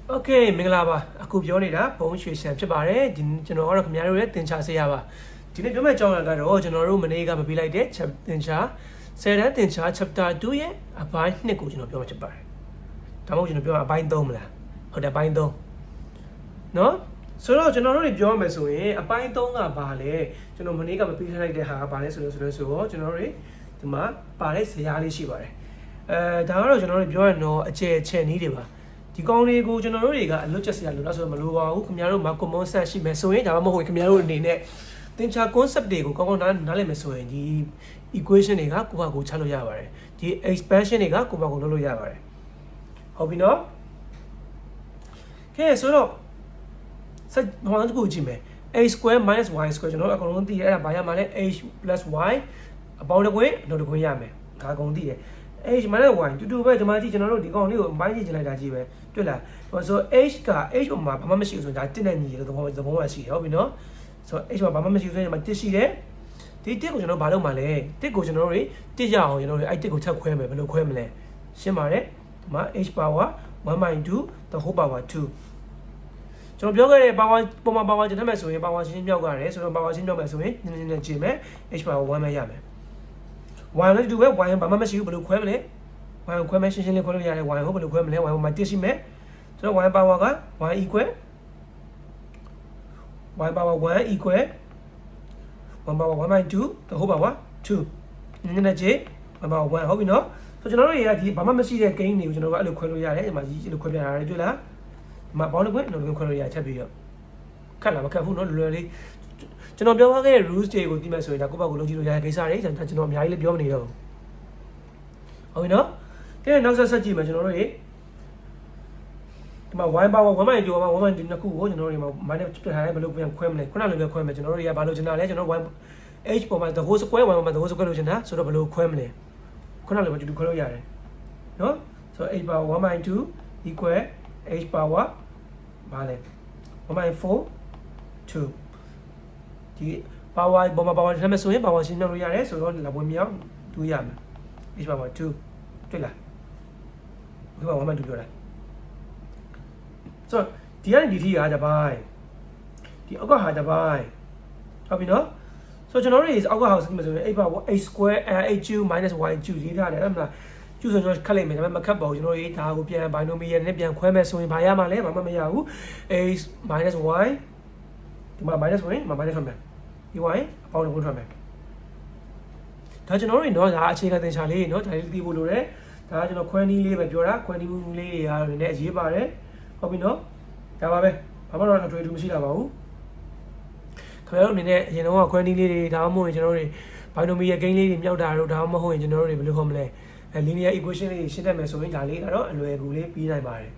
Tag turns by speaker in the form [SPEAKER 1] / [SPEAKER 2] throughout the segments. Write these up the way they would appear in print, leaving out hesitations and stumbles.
[SPEAKER 1] โอเคမင်္ဂလာပါအခုပြောနေတာဘုံရွှေရှံဖြစ်ပါတယ်ဒီကျွန်တော်ကတော့ခင်ဗျားတို့ရဲ့တင်ချဆေးရပါဒီနေ့ပြောမယ့်အကြောင်းအရာကတော့ကျွန်တော်တို့မနေ့ကမပြီးလိုက်တဲ့တင်ချ10တန်းတင်ချ chapter 2ရဲ့အပိုင်း2ကိုကျွန်တော်ပြောမှာဖြစ်ပါတယ်ဒါမှမဟုတ်ကျွန်တော်ပြောအပိုင်း3မလားဟုတ်တယ်အပိုင်း3နော်ဆိုတော့ကျွန်တော်တို့တွေပြောရမယ်ဆိုရင်အပိုင်း3ကဘာလဲကျွန်တော်မနေ့ကမပြီးလိုက်တဲ့ဟာကဘာလဲဆိုတော့ကျွန်တော်တို့ဒီမှာပါတဲ့ဇာတ်လေးရှိပါတယ်ဒါကတော့ကျွန်တော်တို့ပြောရတော့အကျယ်ချဲ့နည်းတွေပါဒီကောင်းလေးကိုကျွန်တော်တို့တွေကအလွတ်ချက်စရာလို့လားဆိုတော့မလိုပါဘူးခင်ဗျားတို့မှာ common sense ရှိမယ်ဆိုရင်ဒါမှမဟုတ်ခင်ဗျားတို့အနေနဲ့သင်္ချာ concept တွေကိုကောင်းကောင်းနားလည်မယ်ဆိုရင်ဒီ equation တွေကကိုယ့်ဘာကိုချလို့ရပါတယ်ဒီ expansion တွေကကိုယ့်ဘာကိုလုပ်လို့ရပါတယ်ဟုတ်ပြီနော်ကဲဆိုတော့စဟောင်းတစ်ခုကြည့်မယ် a square minus y square ကျွန်တော်အကုန်လုံးသိရအဲ့ဒါဘာရမှာလဲ h plus y အပေါင်းတစ်ခွင့်အနှုတ်တစ်ခွင့်ရမယ်ဒါအကုန်သိတယ်h minus y တူတူပဲဒီမှာကြည့်ကျွန်တော်တို့ဒီကောင်လေးကိုအပိုင်းကြည့်လိုက်တာကြည့်ပဲတွေ့လားဆို h က h ပေါ်မှာဘာမှမရှိဘူးဆိုရင်ဒါ1နဲ့ညီတယ်သဘောမှရှိတယ်ဟုတ်ပြီနော်ဆို h မှာဘာမှမရှိဘူးဆိုရင်ဒီမှာ1ရှိတယ်ဒီ1ကိုကျွန်တော်ဘာလုပ်မှာလဲ1ကိုကျွန်တော်တို့1ရအောင်ကျွန်တော်တို့အဲ့1ကိုချက်ခွဲမယ်ဘယ်လိုခွဲမလဲရှင်းပါတယ်ဒီမှာ h power 1/2 the whole power 2ကျွန်တော်ပြောခဲ့တဲ့ power ပုံမှန် power ကျန်တယ်ဆိုရင် power ရှင်းမြောက်ရတယ်ဆိုတော့ power ရှင်းမြောက်မယ်ဆိုရင်နည်းနည်းကျင်မယ် h power 1ပဲရမယ်y လည်းတူပဲ y ဘာမှမရှိဘူးဘယ်လိုခွဲမလဲ y ကိုခွဲမယ်ရှင်းရှင်းလေးခွဲလို့ရတယ် y ကိုဘယ်လိုခွဲမလဲ y မှာ1ရှိမယ်ဆိုတော့ y power က y equal y power 1 equal 1 power 1/2 the whole power 2နည်းနည်းကြည့် y power 1ဟုတ်ပြီနော်ဆိုကျွန်တော်တို့တွေကဒီဘာမှမရှိတဲ့ gain တွေကိုကျွန်တော်တို့အဲ့လိုခွဲလို့ရတယ်ဒီမှာကြီးအဲ့လိုခွဲပြရတယ်တွေ့လားဒီမှာဘောင်းတစ်ခွင့်နှုတ်တစ်ခွင့်ခွဲလို့ရချက်ပြီးတော့ခက်လားမခက်ဘူးနော်လွယ်လွယ်လေးကျွန်တော်ပြောခဲ့တဲ့ rules တွေကိုသိမှဆိုရင်ဒါကိုယ့်ဘက်ကိုလုပ်ကြည့်လို့ရတဲ့ကိစ္စတွေကျွန်တော်အများကြီးလည်းပြောမနေတော့ဘူးဟုတ်ပြီနော်ကဲနောက်ဆက်ကြည့်မယ်ကျွန်တော်တို့ရေဒီမှာ y power 1/2 power 1/2နှစ်ခုကိုကျွန်တော်တို့ဒီမှာ minus ပြထားတယ်ဘယ်လိုပြန်ခွဲမလဲခုနလိုပဲခွဲမယ်ကျွန်တော်တို့တွေကဘာလို့ချင်တာလဲကျွန်တော် y h ပေါ်မှာ the whole square y ပေါ်မှာ the whole square လို့ချင်တာဆိုတော့ဘယ်လိုခွဲမလဲခုနလိုပဲတူတူခွဲလို့ရတယ်နော်ဆိုတော့ h power 1/2 equal h power ဘာလဲ 1/4 2ဒီ power ပေါ်မှာ power ထည့်မယ်ဆိုရင် power ရှင်းပြလို့ရတယ်ဆိုတော့လာဝင်မြောက်2ရမယ် h power 2တွေ့လားဒီမှာ1/2ပြောတာဆိုတော့ဒီကနေဒီထိကတပိုင်းဒီအောက်ကဟာတပိုင်းဟုတ်ပြီနော်ဆိုတော့ကျွန်တော်တို့အောက်ကဟာကိုစကြည့်မယ်ဆိုရင် h power h square h minus y ရေးထားတယ်ဟုတ်မလားကျူဆိုကျွန်တော်ခက်လိုက်မယ်ဒါပေမဲ့မခက်ပါဘူးကျွန်တော်ရေးဒါကိုပြန် binomial နဲ့ပြန်ခွဲမယ်ဆိုရင်ဘာရမှာလဲဘာမှမရဘူး h minus y ဒီမှာ minus ဝင်ဒီမှာ minus ထွက်မယ်ဒီ y အပေါင်းတစ်ခုထွက်မယ်ဒါကျွန်တော်တို့เนาะဒါအခြေခံသင်္ချာလေးเนาะဒါလေးသိဖို့လိုတယ်ဒါကကျွန်တော်ခွဲနည်းလေးပဲပြောတာခွဲနည်းလေးတွေအားလည်းအရေးပါတယ်ဟုတ်ပြီเนาะဒါပါပဲဘာမှတော့ထွေထူးမရှိတာပါဘူးခင်ဗျားတို့အနေနဲ့အရင်တော့ခွဲနည်းလေးတွေဒါမှမဟုတ်ရင်ကျွန်တော်တို့ binomial gain လေးတွေမြောက်တာတို့ဒါမှမဟုတ်ရင်ကျွန်တော်တို့ဘယ်လိုခေါ်မလဲ linear equation လေးရှင်းတတ်မယ်ဆိုရင်ဒါလေးကတော့အလွယ်ကူလေးပြီးနိုင်ပါတယ်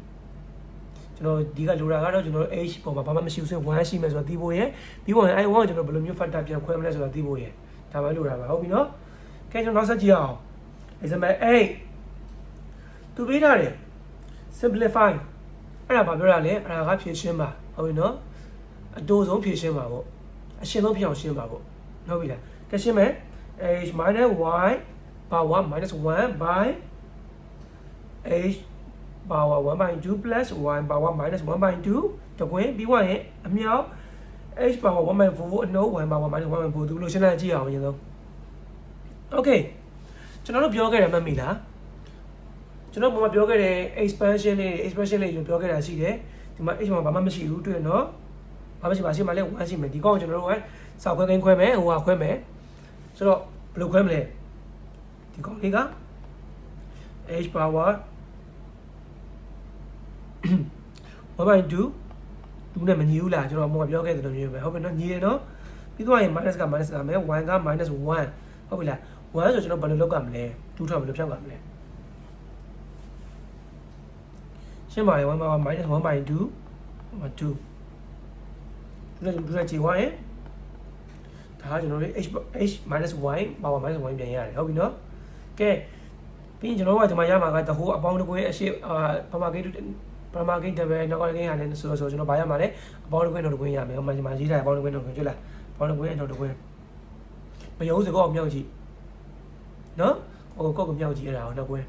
[SPEAKER 1] ကျွန်တော်ဒီကလိုတာကတော့ကျွန်တော် h ပေါ်မှာဘာမှမရှိဘူးဆိုရင်1ရှိမယ်ဆိုတော့တီးဖို့ရယ်ပြီးဝင်အဲ့1ကိုကျွန်တော်ဘယ်လိုမျိုး factor ပြန်ခွဲမလဲဆိုတာတီးဖို့ရယ်ဒါပဲလိုတာပါဟုတ်ပြီနော်ကဲကျွန်တော်နောက်ဆက်ကြည့်အောင် example 8သူပေးထားတယ် simplify အဲ့ဒါဘာပြောတာလဲအဲ့ဒါကဖြည့်ရှင်းပါဟုတ်ပြီနော်အတိုးဆုံးဖြည့်ရှင်းပါပေါ့အရှင်းဆုံးဖြစ်အောင်ရှင်းပါပေါ့ဟုတ်ပြီလားကဲရှင်းမယ် h minus y power minus 1 by h power 1/2 plus y power minus 1/2တကွင်းပြီးွားရင်အမြောက် h power 1/4အနှုတ် y power minus 1/4သူလို့ရှင်းလိုက်ကြည့်အောင်အရင်ဆုံး okay ကျွန်တော်တို့ပြောခဲ့တယ်မှတ်မိလားကျွန်တော်ပုံမှန်ပြောခဲ့တဲ့ expansion လေးကျွန်တော်ပြောခဲ့တာရှိတယ်ဒီမှာ h မှာဘာမှမရှိဘူးတွေ့နော်ဘာမှမရှိပါရှိမှလည်း1ရှိမယ်ဒီကောင်းကျွန်တော်တို့ကစောက်ခွဲကိန်းခွဲမယ်ဟိုကခွဲမယ်ဆိုတော့ဘယ်လိုခွဲမလဲဒီကောင်းလေးက h power 1/2 2နဲ့မညီဘူးလားကျွန်တော်မှပြောခဲ့တယ်လို့မျိုးပဲဟုတ်ပြီနော်ညီတယ်နော်ပြီးတော့ရင် minus က minus လာမယ် y က minus 1ဟုတ်ပြီလား1ဆိုကျွန်တော်ဘယ်လိုလုပ်ကြမလဲ2ထောက်ဘယ်လိုဖြောက်ကြမလဲရှင်းပါတယ်1 power minus 1/2 2ဒီလိုကြည့်ဝိုင်းဒါကကျွန်တော်တို့ h minus y power minus 1ပြန်ရတယ်ဟုတ်ပြီနော်ကဲပြီးရင်ကျွန်တော်ကဒီမှာရမှာကတဟိုအပေါင်းတစ်ခွဲအရှိပမာကိတ်ပမာကိတ်တပယ်နောက်ကကိန်းရတယ်ဆိုတော့ကျွန်တော်ဘာရမှာလဲအပေါင်းတစ်ခွဲနောက်တစ်ခွဲရမယ်ဟိုမှာဒီမှာရေးထားအပေါင်းတစ်ခွဲနောက်တစ်ခွဲတွေ့လားအပေါင်းတစ်ခွဲနောက်တစ်ခွဲမယုံစကောမြောက်ကြည့်နော်ဟိုကောက်မြောက်ကြည့်ရတာနောက်ခွဲ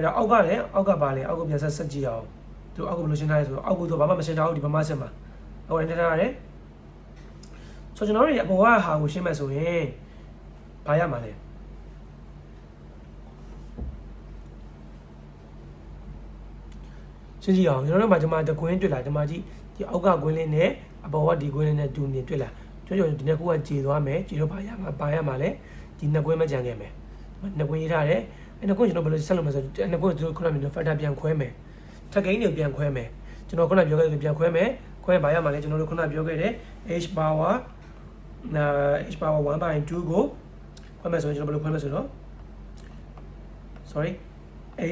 [SPEAKER 1] ဒါအောက်ကလည်းအောက်ကပါလေအောက်ကပြန်ဆက်ကြည့်အောင်သူအောက်ကဘယ်လိုရှင်းထားလဲဆိုတော့အောက်ကတော့ဘာမှမရှင်းထားဘူးဒီဘာမှဆက်မှာဟိုနေထားရတယ်ဆိုကျွန်တော်တို့အပေါ်ကဟာကိုရှင်းမယ်ဆိုရင်ဘာရမှာလဲရှင်းကြည့်အောင်ကျွန်တော်တို့မှာဒီမှာတကွင်းတွေ့လာဒီမှာကြည့်ဒီအောက်ကကွင်းလေးနဲ့အပေါ်ကဒီကွင်းလေးနဲ့တူနေတွေ့လာကျွတ်ကျွတ်ဒီနှစ်ခုကကြေသွားမယ်ကြေတော့ဘာရမှာလဲဒီနှစ်ကွင်းမကြံခဲ့မယ်နှစ်ကွင်းရေးထားတယ်အဲ့နှစ်ကွင်းကျွန်တော်ဘယ်လိုဆက်လုပ်မလဲဆိုတော့နှစ်ကွင်းတို့ခုနကမျိုး factor ပြန်ခွဲမယ်ထပ်ကိန်းတွေပြန်ခွဲမယ်ကျွန်တော်ခုနပြောခဲ့တယ်ပြန်ခွဲမယ်ခွဲဘာရမှာလဲကျွန်တော်တို့ခုနပြောခဲ့တယ် h power 1/2 ကိုခွဲမယ်ဆိုရင်ကျွန်တော်ဘယ်လိုခွဲမလဲဆိုတော့ sorry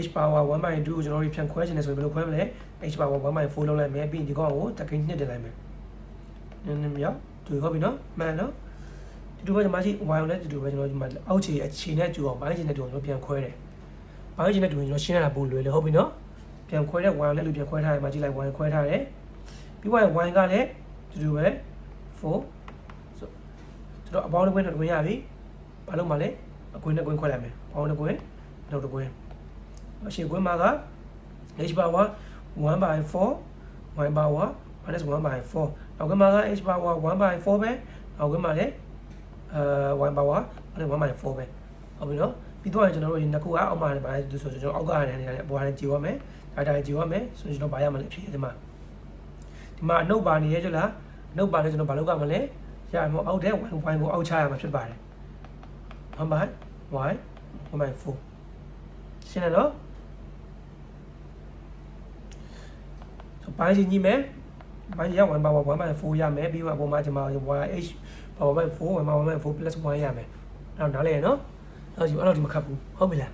[SPEAKER 1] h power 1/2 ကိုကျွန်တော်တို့ပြန်ခွဲချင်တယ်ဆိုရင်ဘယ်လိုခွဲမလဲ h power 1/4 လုပ်လိုက်မယ်ပြီးဒီကောင်ကိုတကိန်းနှစ်တင်လိုက်မယ်နည်းနည်းမြောက်တူဟုတ်ပြီနော်မှန်နော်ဒီလိုပဲကျွန်မကြီး y နဲ့ဒီလိုပဲကျွန်တော်ဒီမှာအောက်ခြေအခြေနဲ့တူအောင်ပိုင်းခြေနဲ့တူအောင်ကျွန်တော်ပြန်ခွဲတယ်ပိုင်းခြေနဲ့တူရင်ကျွန်တော်ရှင်းရတာပို့လွယ်လေဟုတ်ပြီနော်ပြန်ခွဲတဲ့ y နဲ့လူပြန်ခွဲထားတယ်မှာကြည့်လိုက် y ခွဲထားတယ်ပြီးတော့ y ကလည်းဒီလိုပဲ4ဆိုကျွန်တော်အပေါင်းတစ်ခွင်းတစ်ခွင်းရပြီဘာလို့မလဲအကွင်းတစ်ခွင်းခွဲလိုက်မယ်အပေါင်းတစ်ခွင်းနောက်တစ်ခွင်းအရှေ့ကွင်းမှာက h power 1/4 y power minus 1/4နောက်ကမှာက h power 1/4ပဲနောက်ကမှာလည်းy power 1/4ပဲဟုတ်ပြီနော်ပြီးတော့ကျွန်တော်တို့ဒီနှစ်ခုကအောက်မှာလည်းပါတယ်ဆိုကျွန်တော်အောက်ကလည်းအပေါ်ကနေကြည့်ရမယ်ဒါတိုင်းကြည့်ရမယ်ဆိုကျွန်တော်ဘာရမလဲဖြစ်ဒီမှာအနှုတ်ပါနေရဲ့ကျလားအနှုတ်ပါနေကျွန်တော်ဘာလုပ်ရမလဲရရမို့အောက်တဲ့ y ကိုအောက်ချရမှာဖြစ်ပါတယ်ဟုတ်ပါ y 1/4ရှင်းတယ်နော်ပိုင်းချင်းကြီးမယ်ပိုင်းရ1 power 1/4ရမယ်ပြီးတော့အပေါ်မှာကျွန်မ y h power 4 1 power 4 plus 1ရမယ်အဲ့တော့နားလဲရနော်အဲ့တော့ဒီမခတ်ဘူးဟုတ်ပြီလား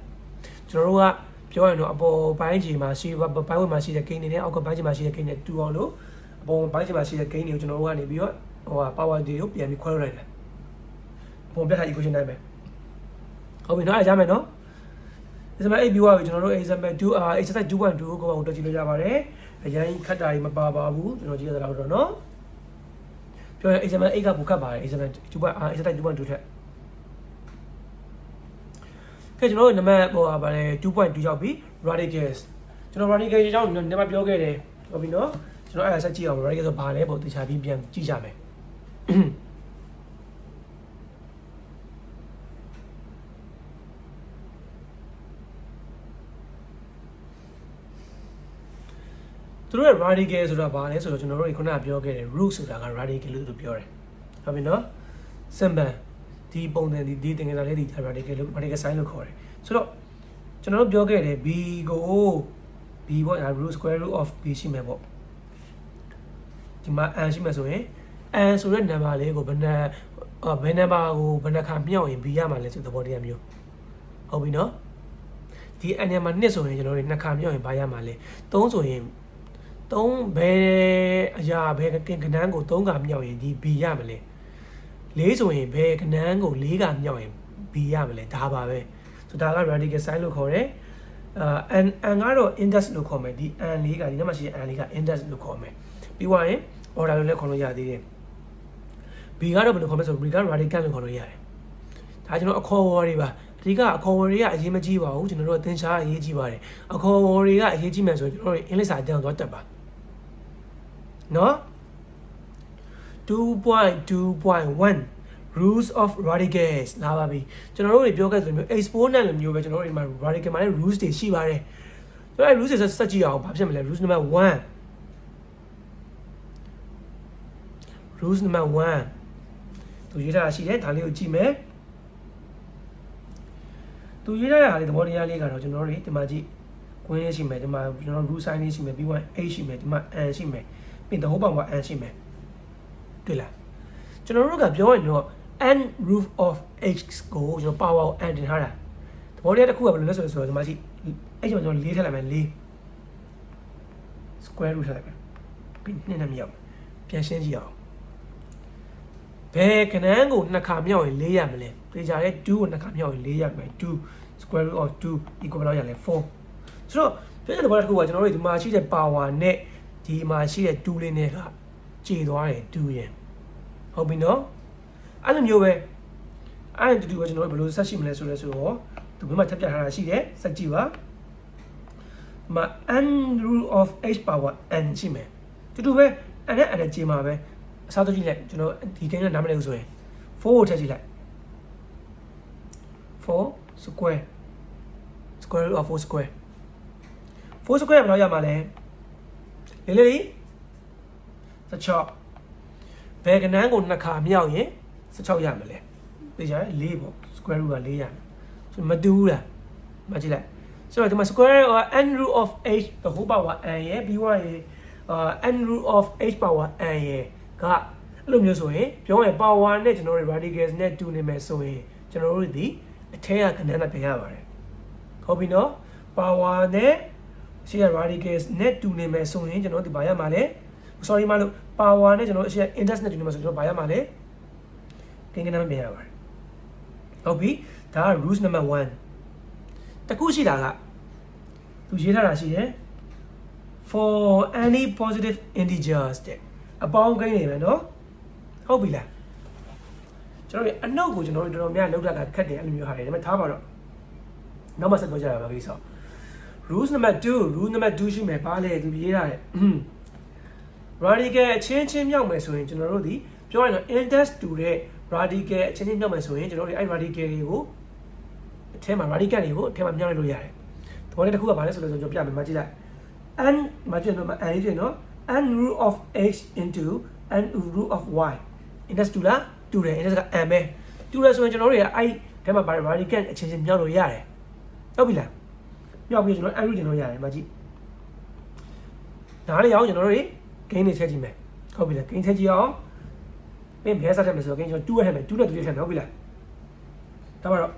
[SPEAKER 1] ကျွန်တော်တို့ကပြောရင်တော့အပေါ်ပိုင်းချီမှာရှိပိုင်းဝက်မှာရှိတဲ့ဂိမ်းတွေနဲ့အောက်ကပိုင်းချီမှာရှိတဲ့ဂိမ်းတွေတူအောင်လို့အပေါ်ပိုင်းချီမှာရှိတဲ့ဂိမ်းတွေကိုကျွန်တော်တို့ကနေပြီးတော့power တွေကိုပြန်ပြီးခွဲထုတ်လိုက်တယ်ပုံပြထား equation တိုင်းပဲဟုတ်ပြီနော်အဲ့ရမယ်နော်example 8 view ကိုကျွန်တော်တို့ example 2 exercise 2.2 ကိုတော့ကြည့်လို့ရပါတယ်အရင်ခတ်တာတွေမပါပါဘူးကျွန်တော်ကြည့်ရတာတော့နော်ပြောရင် example 8ကပိုခတ်ပါတယ် example 2.exercise 2.2 ထက်ကျွန်တော်တို့နံပါတ်ပါတယ် 2.2 ရောက်ပြီ radicals ကျွန်တော် radicals အကြောင်းနံပါတ်ပြောခဲ့တယ်ဟုတ်ပြီနော်ကျွန်တော်အဲ့ဒါဆက်ကြည့်အောင် radicals ဆိုဘာလဲပေါ့တခြားပြီးပြန်ကြည့်ကြမယ်သူတို့ရဲ့ radical ဆိုတာဘာလဲဆိုတော့ကျွန်တော်တို့ခုနကပြောခဲ့တယ် root ဆိုတာက radical လို့ပြောတယ်ဟုတ်ပြီနော် symbol ဒီပုံစံဒီသင်္ကေတလေးဒီ radical sign လို့ခေါ်တယ်ဆိုတော့ကျွန်တော်တို့ပြောခဲ့တယ် b ကို b ပေါ့ဒါ root square root of b ရှိမယ်ပေါ့ဒီမှာ n ရှိမယ်ဆိုရင် n ဆိုတဲ့ number လေးကိုဘယ် number ကိုဘယ်နှခါမြောက်ရင် b ရမှာလဲဆိုတဲ့သဘောတရားမျိုးဟုတ်ပြီနော်ဒီ n မှာ2ဆိုရင်ကျွန်တော်တို့နှစ်ခါမြောက်ရင်ဘာရမှာလဲ3ဆိုရင်3ဘယ်အရာဘယ်ကဏ္ဍကို3ခါမြောက်ရင်ဒီ b ရမလဲ4ဆိုရင်ဘယ်ကဏ္ဍကို4ခါမြောက်ရင် b ရမလဲဒါပါပဲဆိုဒါက radical sign လို့ခေါ်တယ်n ကတော့ index လို့ခေါ်မယ်ဒီ n လေးကဒီထဲမှာရှိတဲ့ n လေးက index လို့ခေါ်မယ်ပြီးသွားရင် order လို့လည်းခေါ်လို့ရသေးတယ် b ကတော့ဘယ်လိုခေါ်မလဲဆို b က radical လို့ခေါ်လို့ရတယ်ဒါကျွန်တော်အခေါ်အဝေါ်တွေပါအဓိကအခေါ်အဝေါ်တွေကအရေးမကြီးပါဘူးကျွန်တော်တို့သင်ချာအရေးကြီးပါတယ်အခေါ်အဝေါ်တွေကအရေးကြီးမယ်ဆိုကျွန်တော်တို့အင်္ဂလိပ်စာအကြောင်းသွားတက်ပါနော် 2.2.1 rules of radicals လာပါပြီကျွန်တော်တို့တွေပြောခဲ့သလိုမျိုး exponent လိုမျိုးပဲကျွန်တော်တို့ဒီမှာ radical မှာလည်း rules တွေရှိပါတယ်ဆိုတော့ rules တွေဆက်ကြည့်အောင်ဘာဖြစ်မလဲ rules number 1 rules number 1သူရေးထားတာရှိတယ်ဒါလေးကိုကြည့်မယ်သူရေးထားတာလေးသဘောတရားလေးကတော့ကျွန်တော်တို့ဒီမှာကြည့်ကွင်းလေးရှိမယ်ဒီမှာကျွန်တော် rule sign လေးရှိမယ်ပြီးတော့ h ရှိမယ်ဒီမှာ n ရှိမယ်ပြီးတော့ whole power n ရှိမယ်တွေ့လားကျွန်တော်တို့ကပြောရင်တော့ n root of h ကိုကျွန်တော် power n တင်ထားတာသဘောတရားတစ်ခုကဘယ်လိုလဲဆိုတော့ဒီမှာကြည့်အဲ့ကျွန်တော်4ထည့်လိုက်မယ်4 square root ထည့်လိုက်မယ်ပြီးနှစ်နဲ့မြောက်ပြန်ရှင်းကြည့်အောင်ဘယ်ကဏ္ဍကိုနှစ်ခါမြောက်ရင်4ရမလဲပြေချာတဲ့2ကိုနှစ်ခါမြောက်ရင်4ရမယ်2 square root of 2 equal လောက်ရလဲ4ဆိုတော့ပြောတဲ့ဘာတစ်ခုကကျွန်တော်တို့ဒီမှာရှိတဲ့ power နဲ့ဒီမှာရှိတဲ့2လေးနဲ့ကကျေသွားတယ်2ရယ်ဟုတ်ပြီနော်အဲ့လိုမျိုးပဲအဲ့တူတူပဲကျွန်တော်တို့ဘယ်လိုဆက်ရှိမလဲဆိုတော့သူဘယ်မှာထပ်ပြထားတာရှိတယ်စက်ကြည့်ပါ မှာ n root of h power n ရှိမယ်တူတူပဲ n နဲ့ n နဲ့ချိန်မှာပဲအစားထိုးကြည့်လိုက်ကျွန်တော်ဒီကိန်းကနားမလည်ဘူးဆိုရင်4ကိုထည့်ကြည့်လိုက်4 square root of 4 square 4 square ဘယ်လောက်ရမှာလဲလေး16ဘယ်ကနန်းကိုနှစ်ခါမြောက်ရင်16ရမှာလဲသိကြတယ်4ပေါ့ square root က4ရမယ်ဆိုမတူဘူးလားမကြည့်လိုက်ဆိုတော့ဒီမှာ square n root of h the whole power n ရဲ့ပြီးွားရင်n root of h power n ရဲ့ကအဲ့လိုမျိုးဆိုရင်ပြောရင် power နဲ့ကျွန်တော်တို့ radicals နဲ့တူနေမယ်ဆိုရင်ကျွန်တော်တို့ဒီအထက်ကကနန်းနဲ့ပြန်ရပါတယ်ဟုတ်ပြီနော် power နဲ့ရှေ့က radicals နဲ့တူနေမယ်ဆိုရင်ကျွန်တော်တို့ဒီဘာရမှာလဲ sorry မလို့ power နဲ့ကျွန်တော်တို့ရှေ့ index နဲ့တူနေမှာဆိုကျွန်တော်ဘာရမှာလဲကိန်းကနန်းပြန်ရပါတယ်ဟုတ်ပြီဒါက rules number 1တခုရှိတာကသူရေးထားတာရှိတယ် for any positive integers တဲ့အပေါင်းကိန်းတွေပဲเนาะဟုတ်ပြီလားကျွန်တော်အနှုတ်ကိုကျွန်တော်တို့တော်တော်များလောက်တာခက်တယ်အဲ့လိုမျိုးဟာတွေဒါပေမဲ့ထားပါတော့နောက်မှဆက်ပြောကြရပါကိစ္စ rules number 2 rule number 2ရှိမယ်ပါလေသူရေးထားတယ် radical အချင်းချင်းမြောက်မယ်ဆိုရင်ကျွန်တော်တို့ဒီပြောရရင်တော့ index တူတဲ့ radical အချင်းချင်းမြောက်မယ်ဆိုရင်ကျွန်တော်တို့အဲ့ radical တွေကိုအထဲမှာ radical တွေကိုအထဲမှာမြောက်လိုက်လို့ရတယ်။ဒီပေါ်တစ်ခုကဘာလဲဆိုတော့ကျွန်တော်ပြမယ်မကြည့်လိုက် n မကြည့်တော့ n ရေးနော် n root of h into n root of y index တူလားတူတယ် index က n ပဲတူတယ်ဆိုရင်ကျွန်တော်တို့ရအဲ့ထဲမှာ radical အချင်းချင်းမြောက်လို့ရတယ်။ဟုတ်ပြီလား။မြောက်ပြီးကျွန်တော် n root တင်လို့ရတယ်မကြည့်။ဒါလည်းရအောင်ကျွန်တော်တို့ဂိမ်းတွေထည့်ကြည့်မယ်။ဟုတ်ပြီလား။ဂိမ်းထည့်ကြည့်အောင်။ဘယ်စားထည့်မယ်ဆိုတော့ဂိမ်းကျွန်တော်2ရထည့်မယ်2နဲ့3ထည့်မယ်ဟုတ်ပြီလား။ဒါမှတော့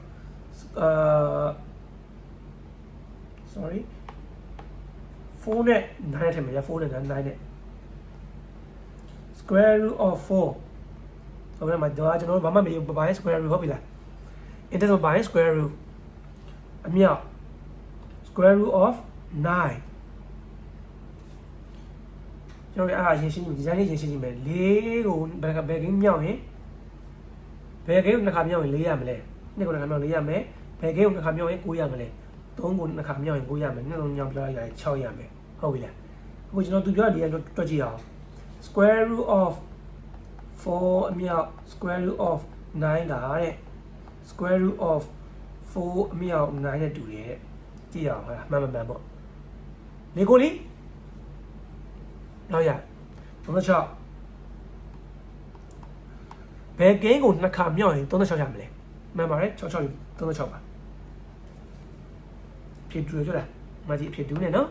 [SPEAKER 1] sorry 4နဲ့9ထည့်မယ်ရ4နဲ့9နဲ့ square root of 4ဆိုတော့မှာဒါကျွန်တော်တို့ဘာမှမပြောဘာလဲ square root ဟုတ်ပြီလား index of ဘာလဲ square root အမြောက် square root of 9ကျွန်တော်အားရှင်းဒီဇိုင်းလေးရှင်းမယ်4ကိုဘယ်ကိန်းမြောက်ရင်ဘယ်ကိန်းကိုနှစ်ခါမြောက်ရင်4ရမလဲနှစ်ကိုနှစ်ခါမြောက်4ရမယ်ဘယ်ကိန်းကိုနှစ်ခါမြောက်ရင်9ရမလဲ3ကိုနှစ်ခါမြောက်ရင်9ရမယ်နှစ်လုံးမြောက်ပြလိုက်ရင်6ရမယ်ဟုတ်ပြီလားအခုကျွန်တော်သူပြောလေးတွက်ကြည့်အောင် square root of 4အမြောက် square root of 9ကတဲ့ square root of 4အမြောက်9နဲ့တူတယ်တဲ့ကြည့်အောင်ဟာမှန်မှန်ပေါ့လေကိုလီနောက်ရ36ဘယ်ကိန်းကိုနှစ်ခါမြောက်ရင်36ရမလဲမှန်ပါတယ်66 36ပါဖြစ်တူရလားမကြည့်ဖြစ်တူနေနော်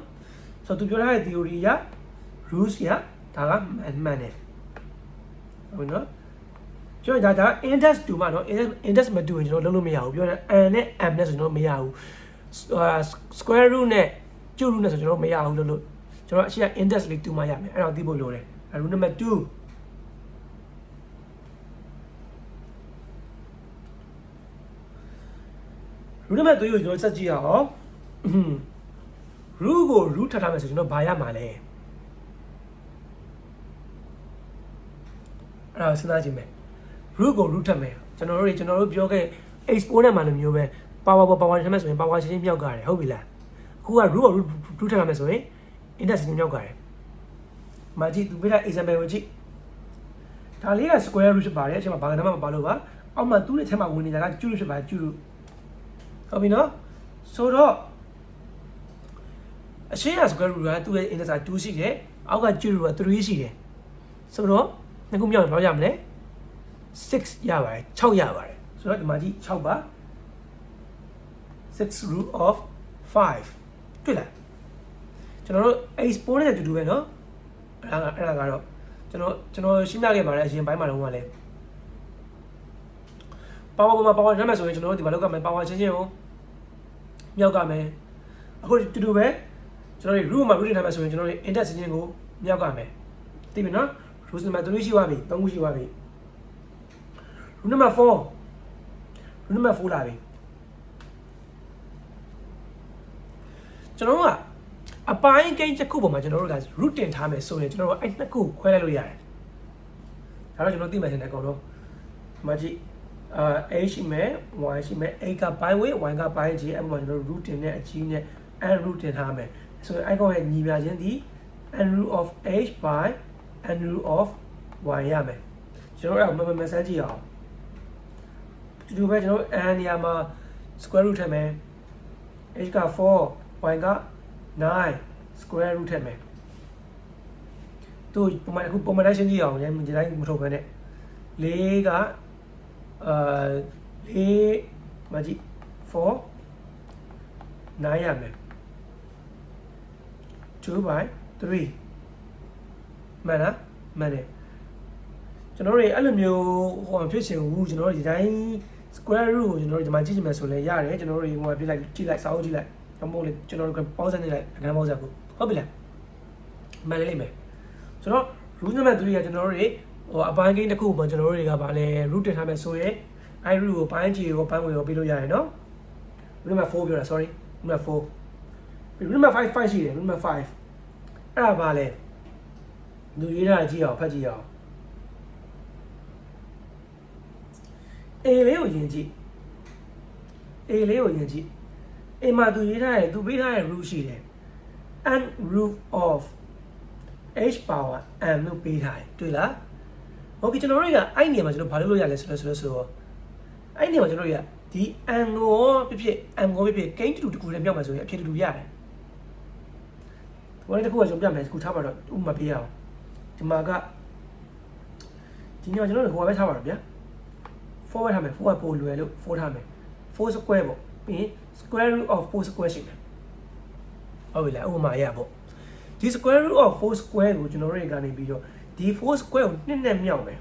[SPEAKER 1] ဆိုတော့သူပြောထားတဲ့ theory ရ rules ရဒါကမှန်တယ်ဟုတ်နော်ပြောရင်ဒါ index တူမှာနော် index မတူရင်ကျွန်တော်လုံးလို့မရဘူးပြောရင် n နဲ့ m နဲ့ဆိုကျွန်တော်မရဘူး square root နဲ့ cube root နဲ့ဆိုကျွန်တော်မရဘူးလို့ကျွန်တော်အရှိက index လေးတူမှရမယ်အဲ့တော့သိဖို့လိုတယ် rule number 2 rule number 3ကိုကျွန်တော်စက်ကြည့်ရအောင် root ကို root ထားမယ်ဆိုကျွန်တော်ဘာရမှာလဲအဲ့ဒါစဉ်းစားကြည့်မယ် root ကို root ထပ်မယ်ကျွန်တော်တို့ပြောခဲ့ exponent မှာလိုမျိုးပဲ power ထပ်မယ်ဆိုရင် power ချင်းမြောက်ကြတယ်ဟုတ်ပြီလားအခုက root ကို root ထပ်မယ်ဆိုရင် index ချင်းမြောက်ကြတယ်မကြည့်သူပြတဲ့ example ကိုကြည့်ဒါလေးက square root ဖြစ်ပါတယ်အချိန်မှာဘာကနမမပါလို့ပါအောက်မှာသူ့ရဲ့အထက်မှာဝင်နေတာက cube root ဖြစ်ပါတယ် cube root ဟုတ်ပြီနော်ဆိုတော့အရှင်းက square root ကသူ့ရဲ့ index က2ရှိတယ်အောက်က cube root က3ရှိတယ်ဆိုတော့နှစ်ခုမြောက်ရင်ဘာရမလဲ6ရပါတယ်6ရပါတယ်ဆိုတော့ဒီမှာကြည့်6ပါ6 root of 5တွေ့လားကျွန်တော်တို့ exponent နဲ့တူတူပဲเนาะအဲ့ဒါကတော့ကျွန်တော်ရှင်းပြခဲ့ပါတယ်အရင်ပိုင်းမှာတော့ကလည်း power ရမယ်ဆိုရင်ကျွန်တော်တို့ဒီမှာလောက်ကမယ် power ချင်းကိုမြောက်ကမယ်အခုတူတူပဲကျွန်တော်တို့ root မှာ root တင်ထားမယ်ဆိုရင်ကျွန်တော်တို့ index ချင်းကိုမြောက်ကမယ်သိပြီเนาะ root number 3ရှိသွားပြီ3ခုရှိသွားပြီ root number 4လာပြီကျွန်တော်တို့ကအပိုင်းကိန်းတစ်ခုပေါ်မှာကျွန်တော်တို့က root တင်ထားမယ်ဆိုရင်ကျွန်တော်တို့အဲ့နှစ်ခုခွဲလိုက်လို့ရတယ်ဒါတော့ကျွန်တော်သိမှတင်တယ်အကောင်တော့ဒီမှာကြည့်h ရှိမယ် y ရှိမယ် a ကပိုင်းဝေး y ကပိုင်းကြီးအဲ့မှာကျွန်တော်တို့ root တင်တဲ့အကြီးနဲ့ n root တင်ထားမယ် ဆိုအဲ့ကောင်ရဲ့ညီပြချင်းဒီ n root of h by n root of y ရမယ်ကျွန်တော်အဲ့မစမ်းကြည့်အောင်ဒီလိုပဲကျွန်တော် n နေရာမှာ square root ထည့်မယ် h က4 y က9 square root ထည့်မယ်သူပုံမှန်တိုင်းရှင်းကြည့်အောင်ဒီတိုင်းမထုတ်ဘဲနဲ့4က4မကြည့်4 9ရမယ်2 by 3မှန်လားမှန်တယ်ကျွန်တော်တို့အဲ့လိုမျိုးဟိုဖြစ်ရှင်ဘူးကျွန်တော်တို့ဒီတိုင်း square root ကိုကျွန်တော်တို့ဒီမှာကြည့်ကြမယ်ဆိုလဲရတယ်ကျွန်တော်တို့ဟိုပြလိုက်ကြည့်လိုက်စာအုပ်ကြည့်လိုက်အမို့လေကျွန်တော်တို့ပေါင်းစပ်နေလိုက်အခန်းပေါင်းစပ်ကိုဟုတ်ပြီလားမှန်လိမ့်မယ်ဆိုတော့ root number 3ကကျွန်တော်တို့တွေဟိုအပိုင်းကိန်းတစ်ခုမှာကျွန်တော်တို့တွေကဗာလဲ root တင်ထားမယ်ဆိုရင် I root ကိုပိုင်းချီကိုပိုင်းဝင်ရောပြီးလို့ရတယ်နော် root number 4ပြောတာ sorry root number 4 root number 5ရှိတယ် root number 5အဲ့ဒါဗာလဲလူရေးတာကြည့်အောင်ဖတ်ကြည့်အောင် A လေးကိုယဉ်ကြည့် A လေးကိုယဉ်ကြည့် A မှာသူရေးထားတယ်သူပေးထားတဲ့ root ရှိတယ် n root of h power m လို့ပေးထားတယ်တွေ့လားဟုတ်ပြီကျွန်တော်တို့ကအဲ့နေရာမှာကျွန်တော်ဘာလုပ်လို့ရလဲဆိုတော့အဲ့နေရာမှာကျွန်တော်တို့ကဒီ n ကိုဖြစ် m ကိုဖြစ်ကိန်းတူတခုနဲ့မြောက်မှာဆိုရင်အဖြစ်တူရတယ်ဘာလဲတခုကကျွန်တော်ပြမယ်ခုထားပါတော့ဥပမာပေးရအောင်ဒီမှာကဒီညကျွန်တော်တို့ဟိုပဲထားပါတော့ဗျာ4ပဲထားမယ်4ကပိုလွယ်လို့4ထားမယ်4 square ပေါ့ပြီးရင် square root of 4 square ရှိမယ်ဟုတ်ပြီလားဥပမာရပေါ့ဒီ square root of 4 square ကိုကျွန်တော်တို့ကနေပြီးတော့ဒီ 4 square ကိုနှစ်နဲ့မြောက်မယ်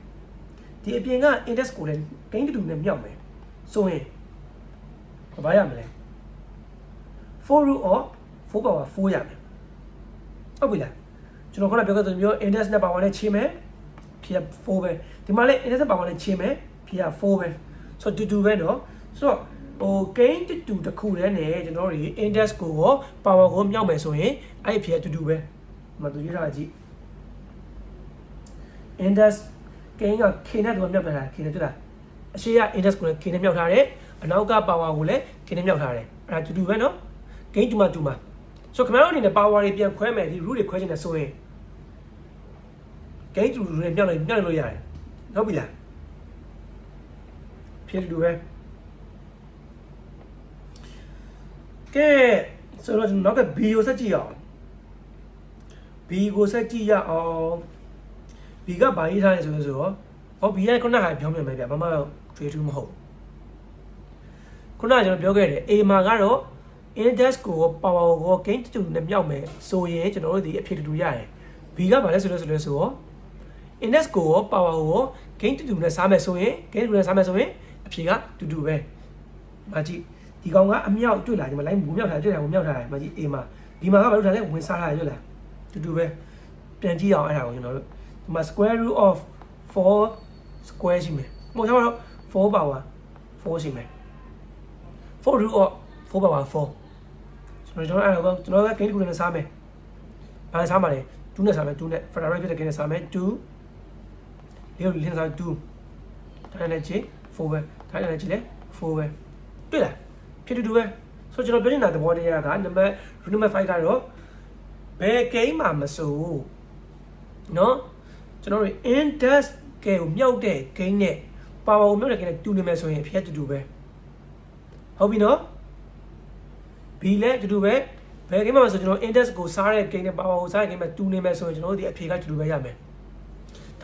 [SPEAKER 1] ဒီအပြင်က index ကိုလည်းဂိမ်းတူနဲ့မြောက်မယ်ဆိုရင်ဘာရမလဲ4 root of 4 power 4ရမယ်ဟုတ်ပြီလားကျွန်တော်ခုနပြောခဲ့သလိုမျိုး index နဲ့ power နဲ့ချိန်မယ်ဖြစ်4ပဲဒီမှာလည်း index နဲ့ power နဲ့ချိန်မယ်ဖြစ်4ပဲဆိုတော့တူပဲเนาะဆိုတော့ဟို gain တူတစ်ခုတည်းနဲ့ကျွန်တော်တို့ index ကိုရော power ကိုမြောက်မယ်ဆိုရင်အဲ့ဖြစ်တူပဲမတူရတာကြည့် index gain က k နဲ့တူမြောက်ထားတာ k နဲ့တွေ့လားအရှိရ index ကိုလည်း k နဲ့မြောက်ထားတယ်အနောက်က power ကိုလည်း k နဲ့မြောက်ထားတယ်အဲ့ဒါတူပဲเนาะ gain တူမှဆိုခင်ဗျားတို့အနေနဲ့ power တွေပြန်ခွဲမယ်ဒီ root တွေခွဲချင်တယ်ဆိုရင် gain တူတွေမြောက်လို့ရတယ်ဟုတ်ပြီလားဖြစ်တူပဲကဲဆိုတော့နောက်က B ကိုဆက်ကြည့်အောင် B ကိုဆက်ကြည့်ရအောင် B ကဘာရေးထားလဲဆိုတော့ဟော B ကခုနကပြောမြင်မယ်ဗျဘာမှထွေထူးမဟုတ်ခုနကကျွန်တော်ပြောခဲ့တယ် A မှာကတော့ index ကို power ကို gain တူနဲ့မြောက်မယ်ဆိုရင်ကျွန်တော်တို့ဒီအဖြစ်တူရတယ် B ကဘာလဲဆိုတော့ index ကို power ကို gain တူနဲ့စားမယ်ဆိုရင် gain တူနဲ့စားမယ်ဆိုရင်အဖြစ်ကတူပဲမကြည့်ဒီကောင်ကအမြောက်တွေ့လာဒီမှာ line ဘူးမြောက်ထားတွေ့တာဘူးမြောက်ထားတယ်မကြည့် A မှာဒီမှာကဘာလို့ထားလဲဝင်စားထားတယ်တွေ့လားတူပဲပြန်ကြည့်အောင်အဲ့ဒါကိုကျွန်တော်တို့ဒီမှာ square root of 4 square ရှိမယ်မဟုတ်တော့4 power 4ရှိမယ်4 root of 4 power 4ကျွန်တော်အဲ့ဒါကိုကျွန်တော်က gain တစ်ခုနဲ့စားမယ်ဘာစားမှာလဲ2နဲ့စားမယ်2နဲ့ factorial ဖြစ်တဲ့ gain နဲ့စားမယ်2ဒီလိုလင်းစား2တိုင်းနဲ့ချေ4ပဲတိုင်းနဲ့ချေလဲ4ပဲတွေ့လားဖြစ်တူပဲဆိုကျွန်တော်ပြောနေတာသဘောတရားကနံပါတ် root number 5ကတော့ဘယ် gain မှာမစိုးเนาะကျွန်တော်တို့ index ကိုမြောက်တဲ့ gain နဲ့ power ကိုမြောက်တဲ့ gain နဲ့တူနေမယ်ဆိုရင်အဖြစ်တူပဲဟုတ်ပြီเนาะ B လည်းတူပဲဘယ် gain မှာဆိုကျွန်တော် index ကိုစားတဲ့ gain နဲ့ power ကိုစားတဲ့ gain မှာတူနေမယ်ဆိုရင်ကျွန်တော်တို့ဒီအဖြေကတူပဲရမယ်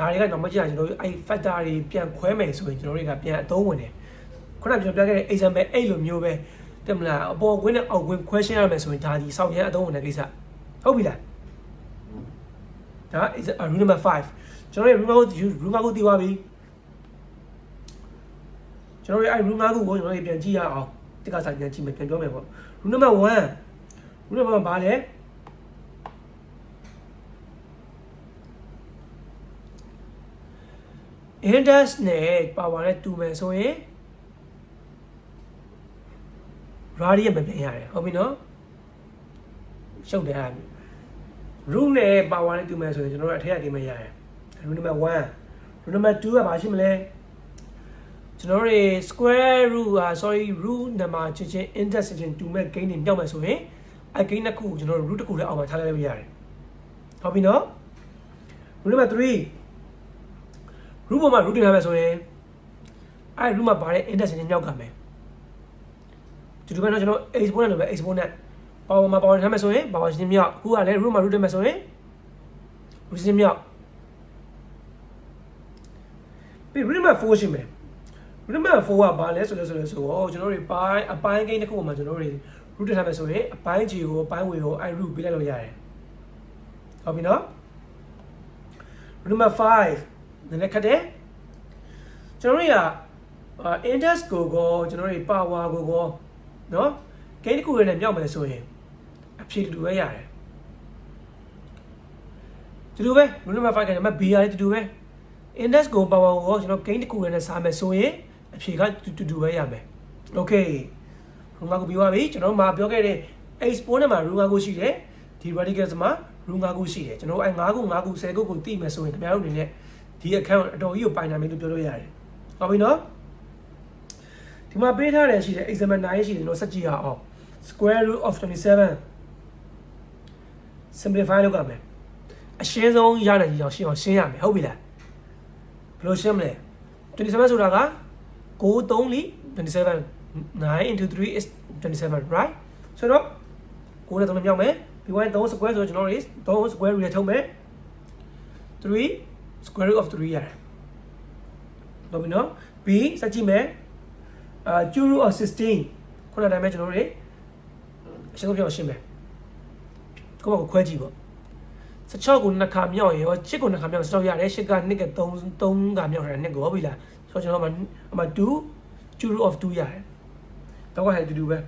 [SPEAKER 1] ဒါတွေကတော့မကြည့်ရကျွန်တော်တို့အဲ့ factor တွေပြန်ခွဲမယ်ဆိုရင်ကျွန်တော်တို့ကပြန်အသုံးဝင်တယ်ခုနကကျွန်တော်ပြခဲ့တဲ့ example အဲ့လိုမျိုးပဲတက်မလားအပေါ်ဝင်းနဲ့အောက်ဝင်း question ရမယ်ဆိုရင်ဒါဒီစောက်ရန်အသုံးဝင်တဲ့ကိစ္စဟုတ်ပြီလားဒါ is root number 5ကျွန်တော်ရဲ့ root 5ကိုသိသွားပြီကျွန်တော်ရဲ့အဲ့ root 5ကိုကျွန်တော်ပြန်ကြည့်ရအောင်တက္ကစာပြန်ကြည့်မယ်ပြန်ပြောမယ်ပေါ့ root number 1 root number 1ဘာလဲindex နဲ့ power နဲ့တူမယ်ဆိုရင် radian မပြန်ရတယ်ဟုတ်ပြီနော်ရှုပ်တယ်အဲ့ root နဲ့ power နဲ့တူမယ်ဆိုရင်ကျွန်တော်တို့အထက်ကကိန်းမရရတယ် root number 1 root number 2ကဘာရှိမလဲကျွန်တော်တို့ square root root number ချင်း index ချင်းတူမဲ့ gain တွေမြောက်မယ်ဆိုရင် အဲ့ကိန်းတစ်ခုကိုကျွန်တော်တို့ root တစ်ခုလည်းအောက်မှာထားလိုက်လို့ရတယ်ဟုတ်ပြီနော် root number 3 root ပေါ်မှာ root တင်ထားမယ်ဆိုရင်အဲ့ root မှာပါတဲ့ index နဲ့မြောက်ကမယ်ဒီလိုပဲတော့ကျွန်တော် exponent လို့ပဲ exponent power မှာ power ထားမယ်ဆိုရင် power ရှင်းမြောက်အခုကလည်း root မှာ root တင်မယ်ဆိုရင် root ရှင်းမြောက်ပြီး root number 4ရှိမယ် root number 4ကဘာလဲဆိုတော့ကျွန်တော်တို့အပိုင်းကိန်းတစ်ခုမှာကျွန်တော်တို့ root တင်ထားမယ်ဆိုရင်အပိုင်း G ကိုအပိုင်း W ကိုအဲ့ root ပေးလိုက်လို့ရတယ်ဟုတ်ပြီနော် root number 5နည်းနည်းခက်တယ်ကျွန်တော်တို့က index ကိုကျွန်တော်တို့ power ကိုနော်ကိန်းတစ်ခုနဲ့မြောက်မယ်ဆိုရင်အဖြေတူပဲရတယ်တူပဲ root number 5ကနံပါတ် B ရတယ်တူပဲ index ကို power ကိုကျွန်တော်ကိန်းတစ်ခုနဲ့စားမယ်ဆိုရင်အဖြေကတူပဲရမယ် okay ရူငါကိုပြီးသွားပြီကျွန်တော်မှာပြောခဲ့တဲ့ exponent မှာရူငါကိုရှိတယ်ဒီ radicals မှာရူငါကိုရှိတယ်ကျွန်တော်အဲ့5ခု10ခုကိုသိမယ်ဆိုရင်ခင်ဗျားတို့အနေနဲ့ဒီ account အတော်ကြီးကိုပိုင်နိုင်မယ်လို့ပြောလို့ရတယ်ဟုတ်ပြီနော်ဒီမှာပေးထားတယ်ရှိတယ် example 9ရှိတယ်ကျွန်တော်စက်ကြည့်ရအောင် square root of 27 simplify လုပ်ရမယ်အရှင်းဆုံးရနိုင်အောင်ရှင်းရမယ်ဟုတ်ပြီလားဘယ်လိုရှင်းမလဲ27ဆိုတာက9 3လီ27 9 into 3 is 27 right ဆိုတော့9နဲ့3နဲ့မြောက်မယ်ပြီးရင်3 square ဆိုတော့ကျွန်တော်တို့3 square root နဲ့ထုတ်မယ်3 square root of 3ရတယ်ဟုတ်ပြီနော် b စက်ကြည့်မယ်2 root of 16ခုနတိုင်းပဲကျွန်တော်တို့အရှင်းဆုံးပြောရှင်းမယ်ကိုယ့်ဘက်ကိုခွဲကြည့်ပေါ့16ကို2ခါမြောက်ရင်ရော8ကို2ခါမြောက်16ရတယ်8က2က3ခါမြောက်ထားတယ်2ကိုဟုတ်ပြီလားဆိုတော့ကျွန်တော်မှာ2 root of 2ရတယ်တော့ဟဲ့တူပဲ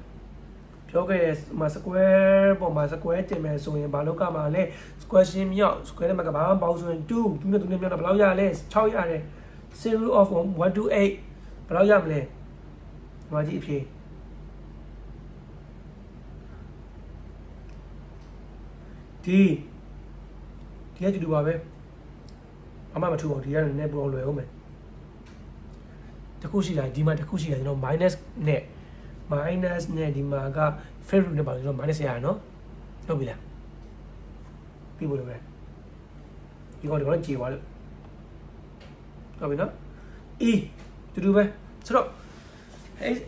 [SPEAKER 1] ပြောခဲ့တဲ့square ပေါ်မှာ square တင်မယ်ဆိုရင်ဘာလောက်ကမှာလဲ square ရှင်းမြောက် square နဲ့မှာကဘာမှမပေါ့ဆိုရင်2နဲ့3နဲ့မြောက်တာဘယ်လောက်ရလဲ6ရတယ်0 root of 128ဘယ်လောက်ရမလဲဒီမှာကြည့်အဖြေဒီကတူပါပဲအမှမထူအောင်ဒီကလည်းနည်းပေါ်လွယ်အောင်မယ်တခုရှိလာဒီမှာတခုရှိလာကျွန်တော် minus နဲ့ဒီမှာက fair root နဲ့ပါကျွန်တော် minus ရရနော်ဟုတ်ပြီလားပြီးဖို့လိုပဲဒီကောင်ကြည်သွားလို့ဟုတ်ပြီနော် e တူပဲဆိုတော့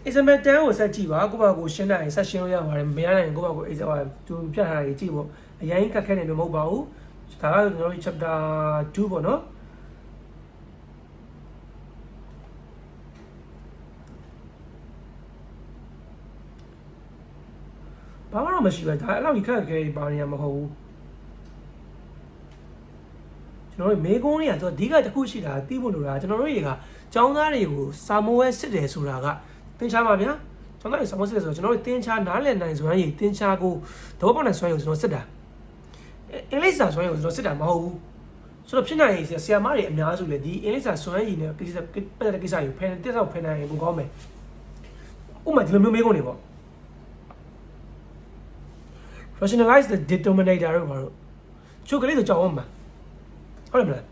[SPEAKER 1] example 10ကိုဆက်ကြည့်ပါကိုယ့်ဘာကိုရှင်းနိုင်ရင်ဆက်ရှင်းလို့ရပါတယ်မရနိုင်ရင်ကိုယ့်ဘာကိုသူပြတ်ထားတာကြီးကြည့်ပေါ့အရင်ကတ်ခဲနေမျိုးမဟုတ်ပါဘူးဒါကကျွန်တော်တို့ chapter 2ပေါ့နော်ဘာမှတော့မရှိပဲဒါအဲ့လောက်ကြီးခက်ခဲပါနေရမဟုတ်ဘူးကျွန်တော်တို့မေကုန်းတွေကသူအဓိကတစ်ခုရှိတာသိဖို့လိုတာကျွန်တော်တို့တွေကចောင်းသားတွေကိုစာမိုးဝဲစစ်တယ်ဆိုတာကသင်္ချာပါဗျာကျောင်းသားတွေစာမိုးစစ်တယ်ဆိုတော့ကျွန်တော်တို့သင်္ချာနားလည်နိုင်စွမ်းရည်သင်္ချာကိုသဘောပေါက်နိုင်စွမ်းရည်ကိုကျွန်တော်စစ်တာအင်္ဂလိပ်စာစွမ်းရည်ကိုကျွန်တော်စစ်တာမဟုတ်ဘူးဆိုတော့ဖြစ်နိုင်ရင်ဆရာမတွေအများစုလေဒီအင်္ဂလိပ်စာစွမ်းရည်နဲ့ကိစ္စပတ်တဲ့ကိစ္စကိုဖယ်တက်တော့ဖယ်နိုင်ရင်ပိုကောင်းမယ်ဥပမာဒီလိုမျိုးမေးခွန်းတွေပေါ့ rationalize the denominator တို့ဘာလို့ချိုးကလေးဆိုကြောက်အောင်မှာဟုတ်တယ်မလား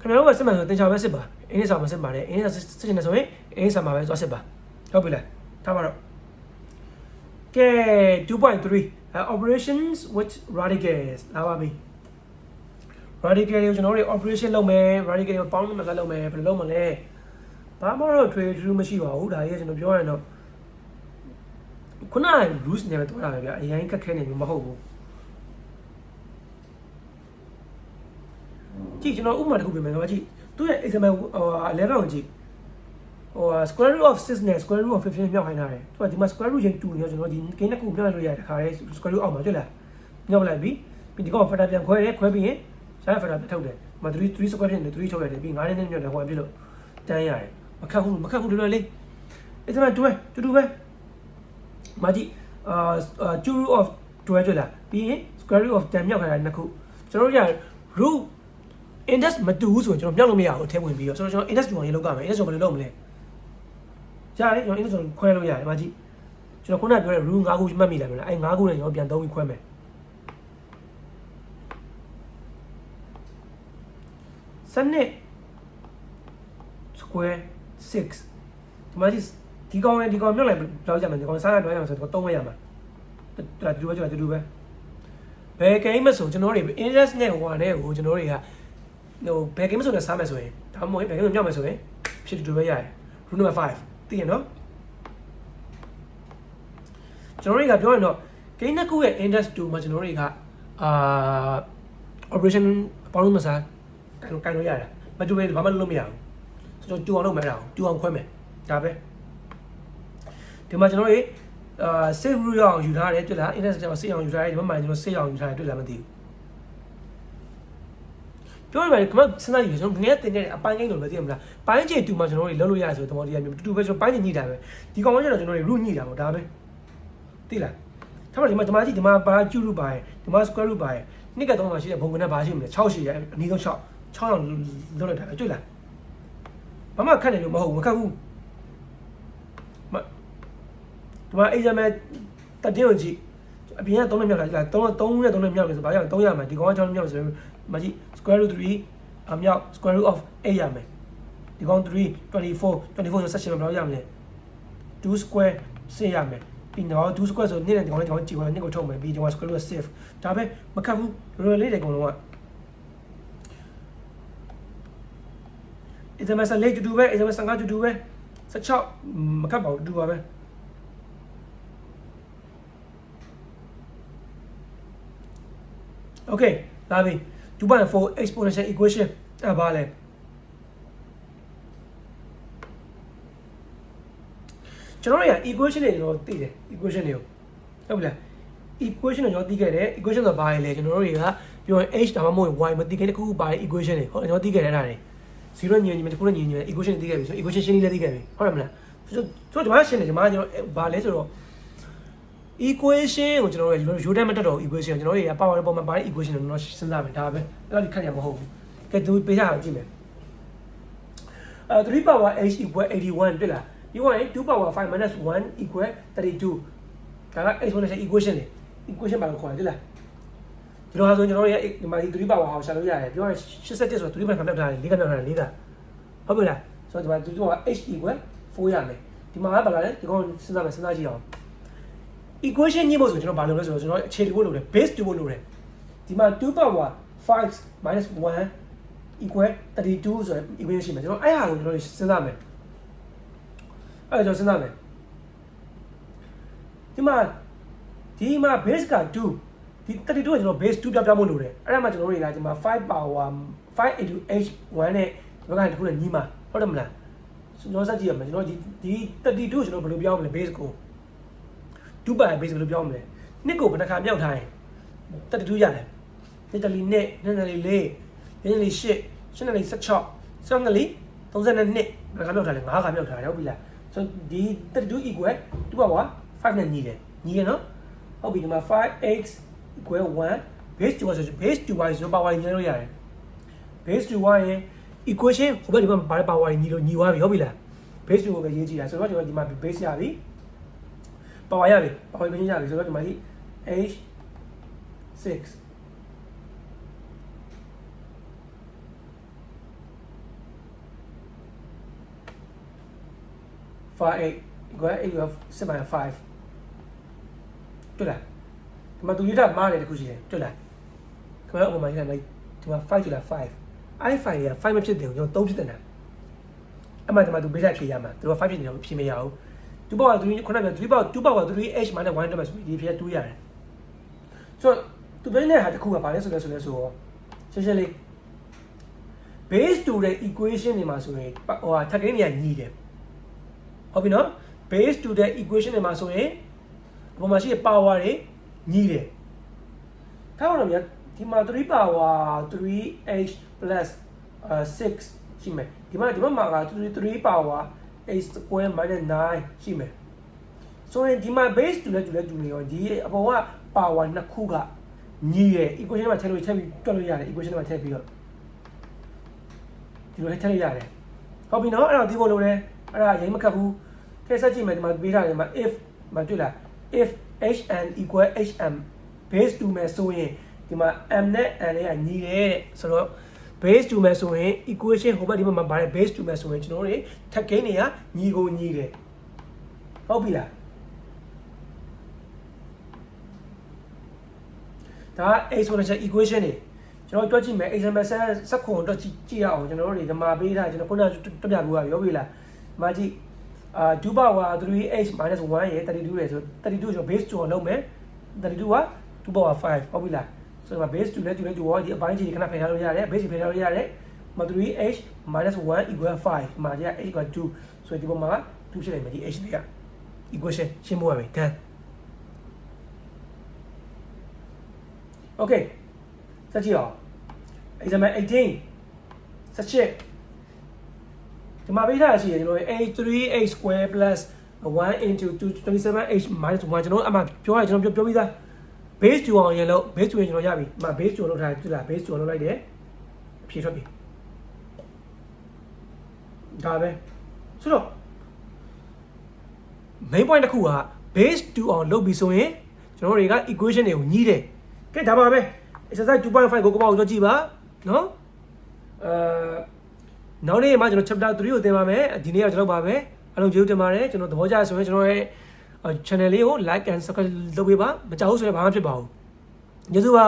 [SPEAKER 1] ခင်ဗျားတို့ကစစ်မှန်ဆိုတင်ချာပဲစစ်ပါအင်းစာမစစ်ပါနဲ့အင်းစာစစ်နေဆိုရင်အင်းစာမှာပဲသွားစစ်ပါဟုတ်ပြီလားထားပါတော့ကဲ 2.3 operations with radicals လာပါပြီ radical ကိုကျွန်တော်တို့ operation လုပ်မယ် radical ကိုပေါင်းမှလုပ်မယ်ဘယ်လိုလုပ်မလဲဘာမှတော့ trade မရှိပါဘူးဒါကြီးကျွန်တော်ပြောရရင်တော့ခုနက rules နဲ့ပဲတွားတာပဲဗျာအရင်ခက်ခဲနေပြီမဟုတ်ဘူးကြည့်ကျွန်တော်ဥပမာတစ်ခုပြင်မယ်ငါကြည့်သူရဲ့ example 11ကိုကြည့်square root of 6 နဲ့ square root of 15မြောက်ခိုင်းထားတယ်သူကဒီမှာ square root ချင်းတူနေတော့ကျွန်တော်ဒီကိန်းတစ်ခုမြောက်လို့ရတယ်ခါရဲ square root အောက်မှာတွေ့လားမြောက်လိုက်ပြီပြီးဒီကောင် factor ပြန်ခွဲတယ်ခွဲပြီးရင်ရှား factor ပြန်ထုတ်တယ်ဒီမှာ3 square ဖြစ်နေ3ထုတ်ရတယ်ပြီး9နဲ့မြောက်တယ်ဟိုပြလို့တန်းရတယ်မခက်ဘူးလွယ်လေး example 2တူပဲမကြည့်2 root of 12တွေ့လားပြီးရင် square root of 10မြောက်ခိုင်းတာနှစ်ခုကျွန်တော်တို့ရ root index မတူဘူးဆိုရင်ကျွန်တော်မြောက်လို့မရဘူးအထဲဝင်ပြီးတော့ဆိုတော့ကျွန်တော် index တူအောင်ရေးလောက်ရမယ် index ကိုဘယ်လိုလုပ်မလဲကြားလေကျွန်တော် index ကိုခွဲလို့ရတယ်မကြည့်ကျွန်တော်ခုနပြောတဲ့ root 5ခုမှတ်မိလိုက်မလားအဲ5ခုနဲ့ကျွန်တော်ပြန်သုံးပြီးခွဲမယ်စနစ် square 6ဒီမှာကြည့် ဒီကောင်မြုပ်လိုက်လောက်ကြမယ်ဒီကောင်စားရတော့ရမယ်ဆိုတော့3ရက်ရမှာတူတူပဲဘယ်ကိန်းမဆိုကျွန်တော်တွေ interest နဲ့ဟိုနဲ့ကိုကျွန်တော်တွေကဟိုဘယ်ကိန်းမဆိုနဲ့စားမယ်ဆိုရင်ဒါမှမဟုတ်ဘယ်ကိန်းမမြောက်မယ်ဆိုရင်ဖြစ်တူတူပဲရတယ် rule number 5သိရနော်ကျွန်တော်တွေကပြောရင်တော့ကိန်းနှစ်ခုရဲ့ interest 2မှာကျွန်တော်တွေကoperation ပေါင်းလို့မစားကန်လို့ရတယ်မတူဘဲဘာမှလုပ်လို့မရဘူးဆိုတော့တူအောင်လုပ်မယ်တာတူအောင်ခွဲမယ်ဒါပဲဒီမှာကျွန်တော်တွေsave rule ရအောင်ယူထားတယ်တွေ့လား interest ကျတော့ save အောင်ယူထားတယ်ဒီမှာကျွန်တော် save အောင်ယူထားတယ်တွေ့လားမသိဘူးပြောရမယ်ကမစဉ်းစားကြည့်ကျွန်တော်ငယ်တင်နေတဲ့အပိုင်းကိန်းလို့မသိဘူးမလားပိုင်းချေတူမှာကျွန်တော်တွေလုပ်လို့ရတယ်ဆိုတော့တမော်တရားမျိုးတူတူပဲကျွန်တော်ပိုင်းချေညှိတာပဲဒီကောင်ကကျတော့ကျွန်တော်တွေ root ညှိတာပေါ့ဒါပဲသိလားထားပါဒီမှာကြည့်ဒီမှာဘာကျူလို့ပါရဲ့ဒီမှာ square root ပါရဲ့နှစ်ကတော့မှရှိတဲ့ဘုံကနဲ့ဘာရှိမလဲ6ရှိရဲ့အနည်းဆုံး6အောင်လုပ်လိုက်တာတွေ့လားဘာမှခက်နေလို့မဟုတ်ဘူးမခက်ဘူးဒီမှာ example တတင်းကိုကြည့်အပြင်က3နဲ့မြောက်တာကြည့်လား3နဲ့မြောက်ပြီဆိုဘာကြောင့်3ရမယ်ဒီကောင်က6နဲ့မြောက်ဆိုရင်မကြည့် square root 3အမြောက် square root of 8ရမယ်ဒီကောင်3 24ဆိုဆက်ရှင်ဘယ်လောက်ရမလဲ2 square 6ရမယ်ပြီးတော့2 square ဆိုနေ့နဲ့ဒီကောင်ကြည့်ပါနေ့ကိုထုတ်မယ်ပြီးဒီကောင် square root 6ဒါပဲမခက်ဘူးလွယ်လေးတယ်အကုန်လုံးကexample 4တူတူပဲ example 5တူတူပဲ16မခက်ပါဘူးတူပါပဲOkay လာပြီ 2.4 exponential equation ဘာလဲကျွန်တော်တို့က equation တွေတော့သိတယ် equation တွေကိုဟုတ်ပြီလား equation တွေကျွန်တော်သိခဲ့တယ် equation ဆိုဘာလဲကျွန်တော်တို့တွေကပြောရင် h ဒါမှမဟုတ် y မသိခဲ့တဲ့ခုခုပါတဲ့ equation တွေဟုတ်ကျွန်တော်သိခဲ့တဲ့အဲ့ဒါတွေ0ညင်တခုနဲ့ညင် equation သိခဲ့ပြီဆို equation ရှင်းလေးသိခဲ့ပြီဟုတ်တယ်မလားဆိုတော့ဒီမှာရှင်းတယ်ဒီမှာကျွန်တော်ဘာလဲဆိုတော့equation ကိုကျွန်တော်တို့ရိုးတမ်းမတက်တော့ equation ကျွန်တော်တို့ရ power ပေါ်မှာပါတဲ့ equation ကိုကျွန်တော်စဉ်းစားမယ်ဒါပဲအဲ့လိုခက်ရမှာမဟုတ်ဘူးကဲသူပေးထားအောင်ကြည့်မယ်3 power h equal 81တွေ့လားပြီးတော့2 power 5 minus 1 equal 32ဒါက exponential equation တွေ equation ဘာလို့ခေါ်လဲတွေ့လားဒီလိုဟာဆိုကျွန်တော်တို့ရဒီမှာ3 power ဟာရှာလို့ရတယ်ပြောရင်87ဆိုတော့3 power မြောက်ထားတယ်4ကမြောက်ထားတယ်4ကဟုတ်ပြီလားဆိုတော့ဒီမှာ2 power h equal 4ရမယ်ဒီမှာကဘာလဲဒီကောင်စဉ်းစားကြည့်အောင် equation ညှိဖို့ဆိုကျွန်တော်ဘာလုပ်လဲဆိုတော့ကျွန်တော်အခြေတူဖို့လုပ်တယ် base တူဖို့လုပ်တယ်ဒီမှာ2 power 5 minus 1 equal 32ဆိုတဲ့ equation ရှိမယ်ကျွန်တော်အဲ့ဟာကိုကျွန်တော်စဉ်းစားမယ်အဲ့ဒါကျွန်တော်စဉ်းစားမယ်ဒီမှာ base က2ဒီ32ကိုကျွန်တော် base 2ပြောင်းဖို့လုပ်တယ်အဲ့ဒါမှကျွန်တော်တို့တွေကဒီမှာ5 power 5 into h 1နဲ့ဒီဘက်ကတခုနဲ့ညီးမှာဟုတ်တယ်မလားကျွန်တော်စကြည့်ရမယ်ကျွန်တော်ဒီ32ကိုကျွန်တော်ဘယ်လိုပြောင်းမလဲ base ကို2 by base ဘယ်လိုပြောင်းမလဲနှစ်ကိုဘယ်နှခါမြောက်ထားရင်32ရတယ်နှစ်တလီနှစ်နှစ်တလီ4နှစ်တလီ8 8တလီ16 16တလီ32ဘယ်ခါမြောက်ထားလဲ5ခါမြောက်ထားတယ်ဟုတ်ပြီလားဆိုဒီ32 equal 2 power 5နဲ့ညီတယ်နော်ဟုတ်ပြီဒီမှာ 5x equal 1 base 2ဆို base 2y ဆို power ညီလို့ရတယ် base 2y ရဲ့ equation ဟိုဘက်ဒီမှာဘာလဲ power ညီလို့ညီသွားပြီဟုတ်ပြီလား base 2ကိုပဲရေးကြည့်တာဆိုတော့ကျွန်တော်ဒီမှာ base ရပြီpower ရပြီ power ပဲရပြီဆိုတော့ဒီမှာဒီ h 6 5 equal 7 by 5တွေ့လားဒီမှာသူရေးတာမှားတယ်တခုရှိတယ်တွေ့လားခင်ဗျားဥပမာရေးတာလိုက်ဒီမှာ5တွေ့လား5 i5 ရ5မဖြစ်တယ်ကျွန်တော်3ဖြစ်တယ်နာအမှန်တမှာသူပေးလိုက်ဖြေရမှာသူက5ဖြစ်နေတော့ဖြေမရဘူး2 power 3ခုနကပြော2 power 3h minus 1တက်မှာဆိုဒီဖြေ2ရတယ်ဆိုတော့သူပေးတဲ့ဟာတခုကဘာလဲဆိုတော့ရှင်းရှင်းလေး base 2တဲ့ equation တွေမှာဆိုရင်ဟိုဟာထပ်ကိန်းတွေကညီတယ်ဟုတ်ပြီနော် base 2တဲ့ equation တွေမှာဆိုရင်အပေါ်မှာရှိတဲ့ power တွေညီတယ်ထားအောင်လို့ဒီမှာ3 power 3h plus 6ရှိမယ်ဒီမှာမှာက3 power h square minus 9ရှိမယ်ဆိုရင်ဒီမှာ base တူလဲနေရောဒီအပေါ်က power နှစ်ခုကညီရယ် equation မှာထည့်ပြီးတွက်လို့ရတယ် equation မှာထည့်ပြီးတော့ဒီလိုထည့်လို့ရတယ်ဟုတ်ပြီနော်အဲ့တော့ဒီပုံလုံးလဲအဲ့ဒါရိမ့်မခတ်ဘူးထည့်ဆက်ကြည့်မယ်ဒီမှာပေးထားတယ်မှာ if မတွေ့လား if hn equal hm base 2မယ်ဆိုရင်ဒီမှာ m နဲ့ n လေးကညီတယ်တဲ့ဆိုတော့ base 2မယ်ဆိုရင် equation ဟိုဘက်ဒီမှာပါတယ် base 2မယ်ဆိုရင်ကျွန်တော်တို့ထပ်ကိန်းတွေကညီကိုညီတယ် ဟုတ်ပြီလားဒါ exponential equation တွေကျွန်တော်တွက်ကြည့်မယ် example ဆက်ခွန်တွက်ကြည့်ရအောင်ကျွန်တော်တို့ဒီမှာပေးထားကျွန်တော်ခုနတွက်ပြဘူးပါရောပြီလားဒီမှာကြည့်2 power 3h minus 1ရဲ့32ရယ်ဆို32ကျွန်တော် base 2အောင်လုပ်မယ်32က2 power 5ဟုတ်ပြီလားဆိုတော့ base 2နဲ့2နဲ့2ရောဒီအပိုင်းကြီးခဏဖယ်ထားလို့ရတယ် base ဖယ်ထားလို့ရတယ် 3h minus 1 equal 5ဒီမှာကြီး h equal 2ဆိုဒီပုံမှာ2ဖြစ်နေမယ်ဒီ h တွေက equation ရှင်းဖို့ရမယ် done okay ဆက်ကြည့်အောင် example 18ဆက်ချက်ဒီမှာပေးထားရရှိရင်ကျွန်တော် a3h square plus 1 into 27h minus 1ကျွန်တော်အမှပြောရကျွန်တော်ပြောပြီးသား base 2အောင်ရင်လို့ base 2ရင်ကျွန်တော်ရပြီအမှ base 2လောက်ထားကြည့်လား base 2လောက်လိုက်တယ်အဖြေထွက်ပြီဒါပဲဆိုတော့ main point တစ်ခုက base 2အောင်လုပ်ပြီးဆိုရင်ကျွန်တော်တွေက equation တွေကိုညှိတယ်ကဲဒါပါပဲ exercise 2.5 ကိုကောက်ကြည့်ပါနော်နောက်နေ့မှာကျွန်တော် chapter 3ကိုသင်ပါမယ်ဒီနေ့ကကျွန်တော်ပါပဲအားလုံးကျေးဇူးတင်ပါတယ်ကျွန်တော်သဘောကျဆိုရင်ကျွန်တော်ရဲ့ channel လေးကို like and subscribe လုပ်ပေးပါမကြောက်ဘူးဆိုရင်ဘာမှဖြစ်ပါဘူးကျေးဇူးပါ